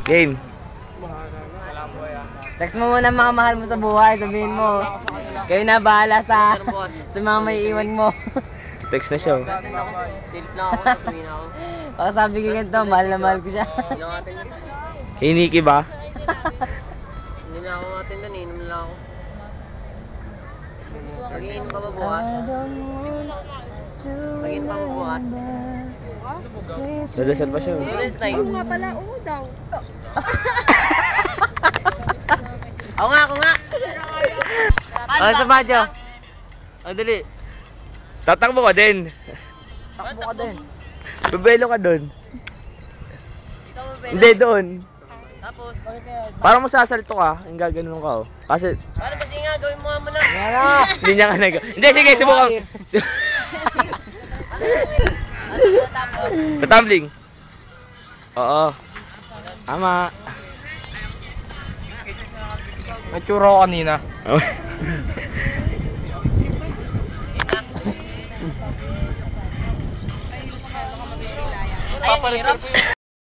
Game. Text mo muna mga mahal mo sa buhay, sabihin mo. Kayo na bahala sa mga may iwan mo. Text na siya. Tilt na ako, tumingin ako. Baka sabi ko ganito, mahal na mahal ko siya. Kay Nikki ba? Hindi na ako natin doon, inom na ako. Mag-iinom ka ba bukas? Mag-iinom ka ba bukas? Nadasal pa siya. Tulis na yun. nga pala, oo daw. Ako nga! Oh, sa Bajo. Oh, dali. Tatakbo ka din. Takbo ka din. Bebelo ka doon. Hindi, doon. Tapos, Parang masasalto ka, yung gaganon ka oh. Kasi, paano ba nga gawin mo nga muna? hindi niya ka nag... Hindi, sige, subukan. Patambling. Oo. Tama. May churo ako kanina. Ay, hirap.